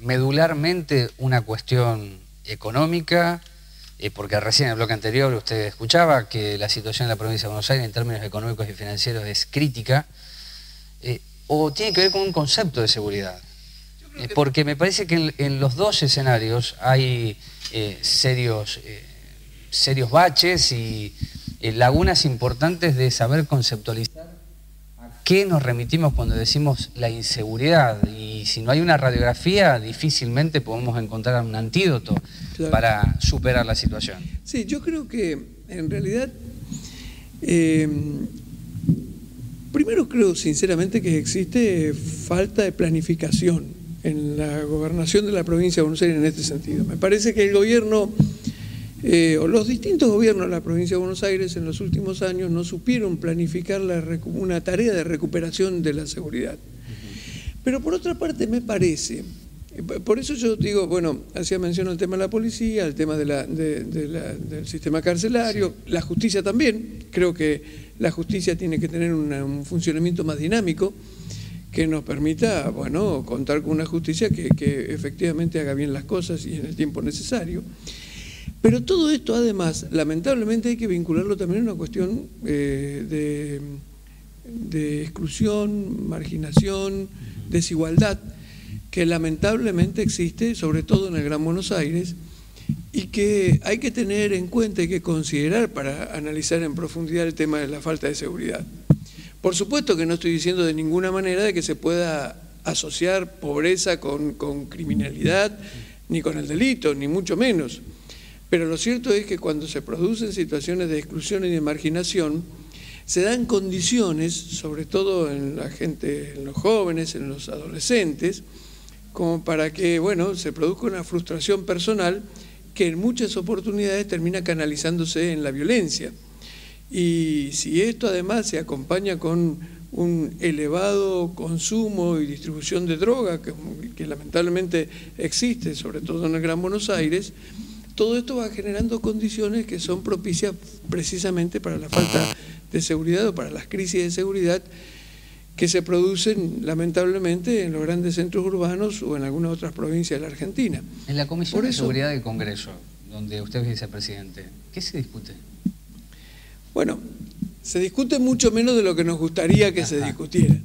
medularmente una cuestión económica, porque recién en el bloque anterior usted escuchaba que la situación en la provincia de Buenos Aires en términos económicos y financieros es crítica, o tiene que ver con un concepto de seguridad. Porque me parece que en los dos escenarios hay serios baches y lagunas importantes de saber conceptualizar a qué nos remitimos cuando decimos la inseguridad. Y si no hay una radiografía, difícilmente podemos encontrar un antídoto para superar la situación. Sí, yo creo que en realidad, primero creo sinceramente que existe falta de planificación en la gobernación de la provincia de Buenos Aires en este sentido. Me parece que el gobierno, o los distintos gobiernos de la provincia de Buenos Aires en los últimos años no supieron planificar una tarea de recuperación de la seguridad. Pero por otra parte me parece, por eso yo digo, bueno, hacía mención al tema de la policía, al tema del sistema carcelario, la justicia también. Creo que la justicia tiene que tener un funcionamiento más dinámico, que nos permita, bueno, contar con una justicia que efectivamente haga bien las cosas y en el tiempo necesario. Pero todo esto, además, lamentablemente hay que vincularlo también a una cuestión de exclusión, marginación, desigualdad, que lamentablemente existe, sobre todo en el Gran Buenos Aires, y que hay que tener en cuenta y que considerar para analizar en profundidad el tema de la falta de seguridad. Por supuesto que no estoy diciendo de ninguna manera de que se pueda asociar pobreza con criminalidad, ni con el delito, ni mucho menos. Pero lo cierto es que cuando se producen situaciones de exclusión y de marginación, se dan condiciones, sobre todo en la gente, en los jóvenes, en los adolescentes, como para que, bueno, se produzca una frustración personal que en muchas oportunidades termina canalizándose en la violencia. Y si esto además se acompaña con un elevado consumo y distribución de droga, que lamentablemente existe, sobre todo en el Gran Buenos Aires, todo esto va generando condiciones que son propicias precisamente para la falta de seguridad o para las crisis de seguridad que se producen lamentablemente en los grandes centros urbanos o en algunas otras provincias de la Argentina. En la Comisión de Seguridad del Congreso, donde usted es vicepresidente, ¿qué se discute? Bueno, se discute mucho menos de lo que nos gustaría que se discutiera.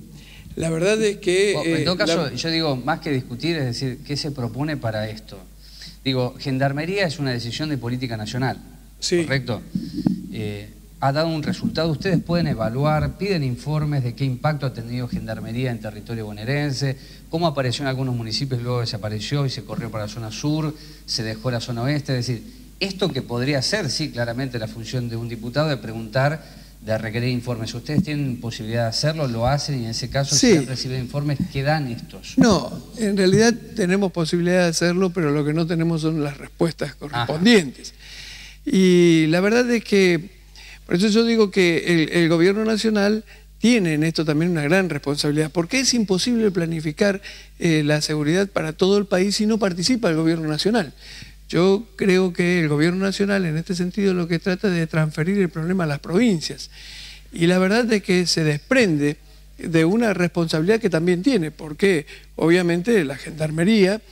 La verdad es que... en todo caso, yo digo, más que discutir, es decir, ¿qué se propone para esto? Digo, Gendarmería es una decisión de política nacional, sí. ¿Correcto? Ha dado un resultado, ustedes pueden evaluar, piden informes de qué impacto ha tenido Gendarmería en territorio bonaerense, cómo apareció en algunos municipios, luego desapareció y se corrió para la zona sur, se dejó la zona oeste, es decir, esto que podría ser, sí, claramente la función de un diputado de preguntar, de requerir informes. ¿Ustedes tienen posibilidad de hacerlo? ¿Lo hacen? Y en ese caso, sí. Si han recibido informes, ¿qué dan estos? No, en realidad tenemos posibilidad de hacerlo, pero lo que no tenemos son las respuestas correspondientes. Ajá. Y la verdad es que, por eso yo digo que el gobierno nacional tiene en esto también una gran responsabilidad, porque es imposible planificar la seguridad para todo el país si no participa el gobierno nacional. Yo creo que el gobierno nacional en este sentido lo que trata es de transferir el problema a las provincias. Y la verdad es que se desprende de una responsabilidad que también tiene, porque obviamente la Gendarmería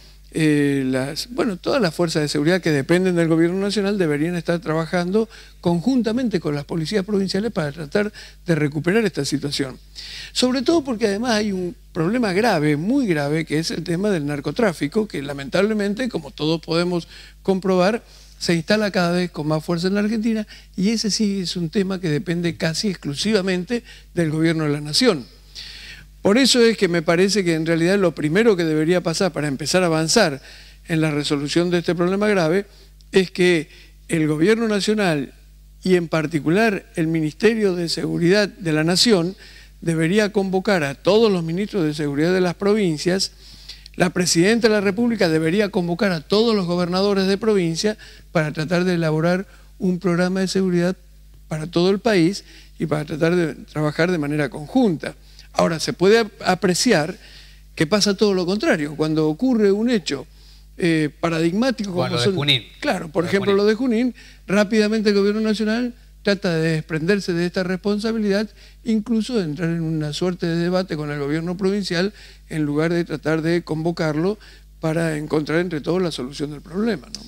todas las fuerzas de seguridad que dependen del gobierno nacional deberían estar trabajando conjuntamente con las policías provinciales para tratar de recuperar esta situación. Sobre todo porque además hay un problema grave, muy grave, que es el tema del narcotráfico, que lamentablemente, como todos podemos comprobar, se instala cada vez con más fuerza en la Argentina, y ese sí es un tema que depende casi exclusivamente del gobierno de la nación. Por eso es que me parece que en realidad lo primero que debería pasar para empezar a avanzar en la resolución de este problema grave es que el gobierno nacional y en particular el Ministerio de Seguridad de la Nación debería convocar a todos los ministros de seguridad de las provincias. La Presidenta de la República debería convocar a todos los gobernadores de provincia para tratar de elaborar un programa de seguridad para todo el país y para tratar de trabajar de manera conjunta. Ahora, se puede apreciar que pasa todo lo contrario. Cuando ocurre un hecho paradigmático como lo de Junín. Claro, por ejemplo, lo de Junín, rápidamente el gobierno nacional trata de desprenderse de esta responsabilidad, incluso de entrar en una suerte de debate con el gobierno provincial en lugar de tratar de convocarlo para encontrar entre todos la solución del problema, ¿no?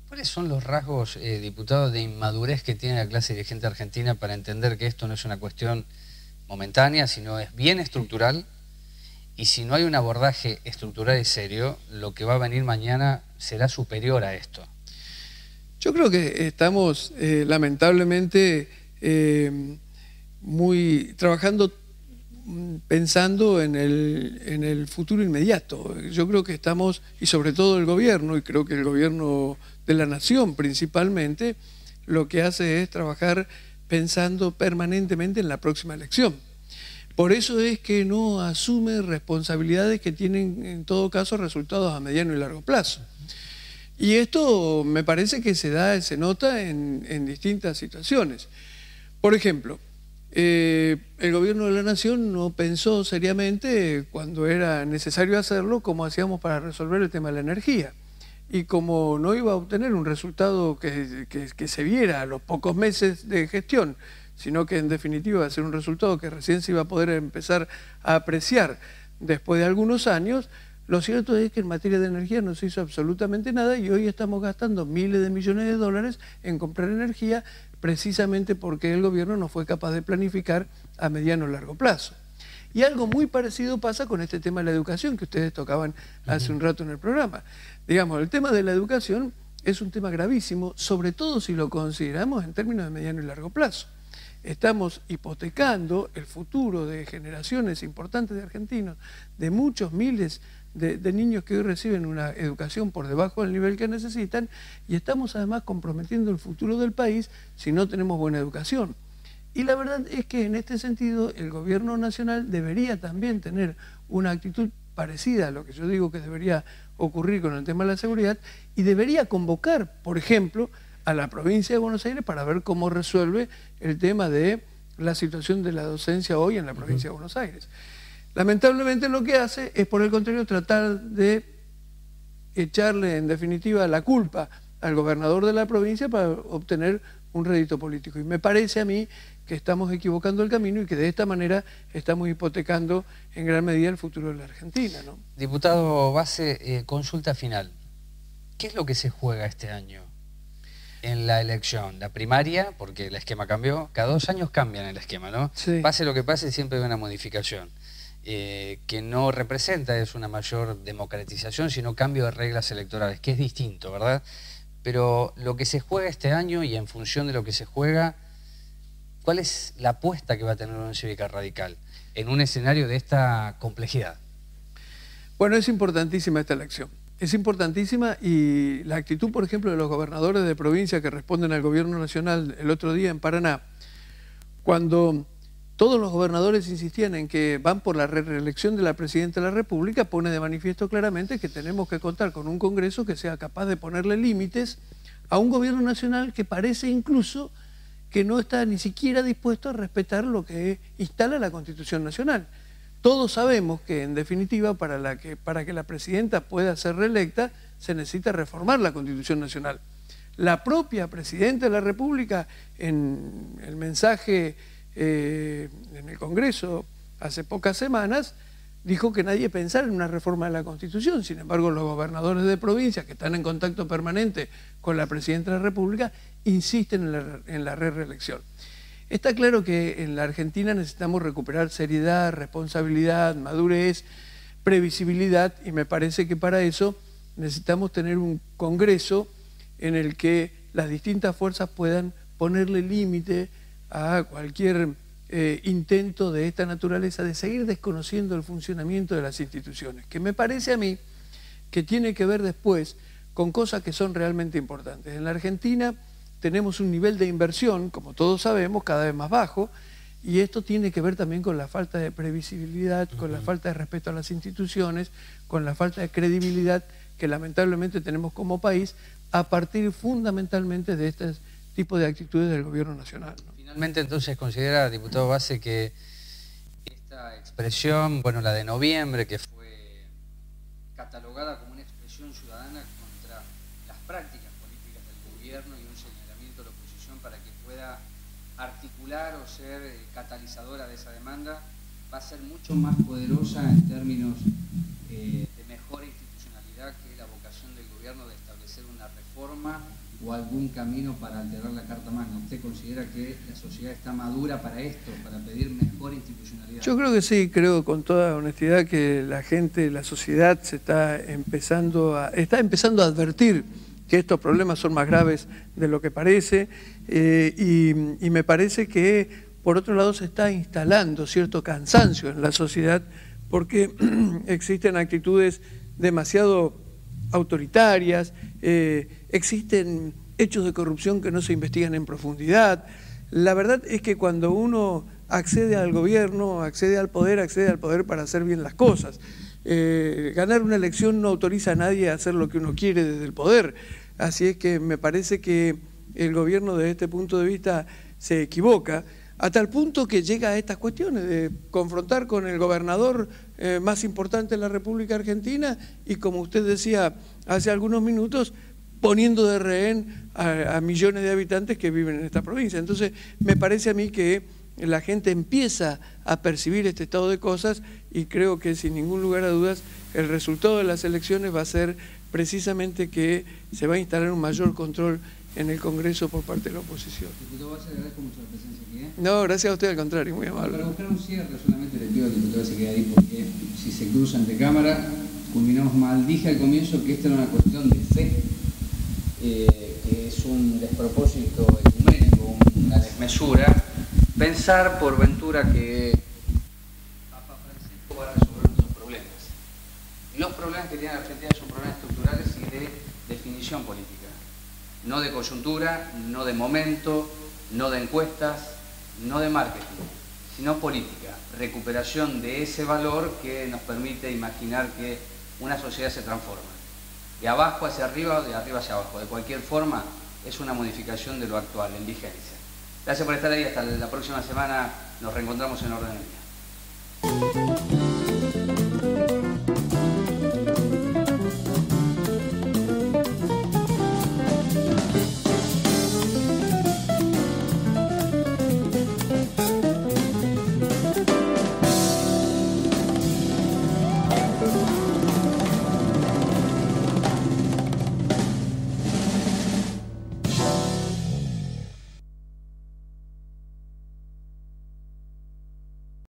¿Cuáles son los rasgos, diputado, de inmadurez que tiene la clase dirigente argentina para entender que esto no es una cuestión momentánea, sino es bien estructural? Y si no hay un abordaje estructural y serio, lo que va a venir mañana será superior a esto. Yo creo que estamos lamentablemente trabajando pensando en el futuro inmediato. Yo creo que estamos, y sobre todo el gobierno, y creo que el gobierno de la nación principalmente, lo que hace es trabajar pensando permanentemente en la próxima elección. Por eso es que no asume responsabilidades que tienen en todo caso resultados a mediano y largo plazo. Y esto me parece que se nota en distintas situaciones. Por ejemplo, el gobierno de la nación no pensó seriamente cuando era necesario hacerlo cómo hacíamos para resolver el tema de la energía. Y como no iba a obtener un resultado que se viera a los pocos meses de gestión, sino que en definitiva va a ser un resultado que recién se iba a poder empezar a apreciar después de algunos años, lo cierto es que en materia de energía no se hizo absolutamente nada y hoy estamos gastando miles de millones de dólares en comprar energía precisamente porque el gobierno no fue capaz de planificar a mediano o largo plazo. Y algo muy parecido pasa con este tema de la educación que ustedes tocaban hace un rato en el programa. Digamos, el tema de la educación es un tema gravísimo, sobre todo si lo consideramos en términos de mediano y largo plazo. Estamos hipotecando el futuro de generaciones importantes de argentinos, de muchos miles de niños que hoy reciben una educación por debajo del nivel que necesitan, y estamos además comprometiendo el futuro del país si no tenemos buena educación. Y la verdad es que en este sentido el gobierno nacional debería también tener una actitud parecida a lo que yo digo que debería ocurrir con el tema de la seguridad, y debería convocar, por ejemplo, a la provincia de Buenos Aires para ver cómo resuelve el tema de la situación de la docencia hoy en la provincia de Buenos Aires. Lamentablemente lo que hace es, por el contrario, tratar de echarle en definitiva la culpa al gobernador de la provincia para obtener un rédito político. Y me parece a mí que estamos equivocando el camino y que de esta manera estamos hipotecando en gran medida el futuro de la Argentina, ¿no? Diputado Basse, consulta final. ¿Qué es lo que se juega este año en la elección? La primaria, porque el esquema cambió, cada 2 años cambian el esquema, ¿no? Sí. Pase lo que pase, siempre hay una modificación. Que no representa es una mayor democratización, sino cambio de reglas electorales, que es distinto, ¿verdad? Pero lo que se juega este año y en función de lo que se juega, ¿cuál es la apuesta que va a tener la Unión Cívica Radical en un escenario de esta complejidad? Bueno, es importantísima esta elección. Es importantísima, y la actitud, por ejemplo, de los gobernadores de provincia que responden al gobierno nacional el otro día en Paraná, cuando todos los gobernadores insistían en que van por la reelección de la Presidenta de la República, pone de manifiesto claramente que tenemos que contar con un Congreso que sea capaz de ponerle límites a un gobierno nacional que parece incluso que no está ni siquiera dispuesto a respetar lo que instala la Constitución Nacional. Todos sabemos que, en definitiva, para que la Presidenta pueda ser reelecta, se necesita reformar la Constitución Nacional. La propia Presidenta de la República, en el mensaje en el Congreso hace pocas semanas, dijo que nadie pensara en una reforma de la Constitución. Sin embargo, los gobernadores de provincia, que están en contacto permanente con la Presidenta de la República, insisten en la reelección. Está claro que en la Argentina necesitamos recuperar seriedad, responsabilidad, madurez, previsibilidad, y me parece que para eso necesitamos tener un Congreso en el que las distintas fuerzas puedan ponerle límite a cualquier intento de esta naturaleza de seguir desconociendo el funcionamiento de las instituciones, que me parece a mí que tiene que ver después con cosas que son realmente importantes. En la Argentina tenemos un nivel de inversión, como todos sabemos, cada vez más bajo, y esto tiene que ver también con la falta de previsibilidad, con la falta de respeto a las instituciones, con la falta de credibilidad que lamentablemente tenemos como país a partir fundamentalmente de este tipo de actitudes del gobierno nacional, ¿no? Finalmente, entonces, considera, diputado Base, que esta expresión, bueno, la de noviembre, que fue catalogada como una expresión ciudadana contra las prácticas políticas del gobierno y un señalamiento de la oposición para que pueda articular o ser catalizadora de esa demanda, va a ser mucho más poderosa en términos de mejor institucionalidad que la vocación del gobierno de establecer una reforma o algún camino para alterar la Carta Magna. ¿Usted considera que la sociedad está madura para esto, para pedir mejor institucionalidad? Yo creo que sí, creo con toda honestidad que la gente, la sociedad se está empezando a advertir que estos problemas son más graves de lo que parece, y me parece que por otro lado se está instalando cierto cansancio en la sociedad porque existen actitudes demasiado autoritarias, existen hechos de corrupción que no se investigan en profundidad. La verdad es que cuando uno accede al gobierno, accede al poder para hacer bien las cosas. Ganar una elección no autoriza a nadie a hacer lo que uno quiere desde el poder. Así es que me parece que el gobierno desde este punto de vista se equivoca, a tal punto que llega a estas cuestiones de confrontar con el gobernador más importante de la República Argentina y, como usted decía hace algunos minutos, poniendo de rehén a millones de habitantes que viven en esta provincia. Entonces, me parece a mí que la gente empieza a percibir este estado de cosas y creo que sin ningún lugar a dudas el resultado de las elecciones va a ser precisamente que se va a instalar un mayor control en el Congreso por parte de la oposición. Diputado Base, le agradezco mucho la presencia aquí. No, gracias a usted, al contrario, muy amable. Para buscar un cierre solamente le pido al diputado Base que quede ahí, porque si se cruza ante cámara, culminamos mal. Dije al comienzo que esta era una cuestión de fe, que es un despropósito ecuménico, una desmesura, pensar por ventura que Papa Francisco va a resolver nuestros problemas. Los problemas que tiene la Argentina son problemas estructurales y de definición política. No de coyuntura, no de momento, no de encuestas, no de marketing, sino política. Recuperación de ese valor que nos permite imaginar que una sociedad se transforma. De abajo hacia arriba o de arriba hacia abajo. De cualquier forma, es una modificación de lo actual, en vigencia. Gracias por estar ahí. Hasta la próxima semana nos reencontramos en Orden del Día.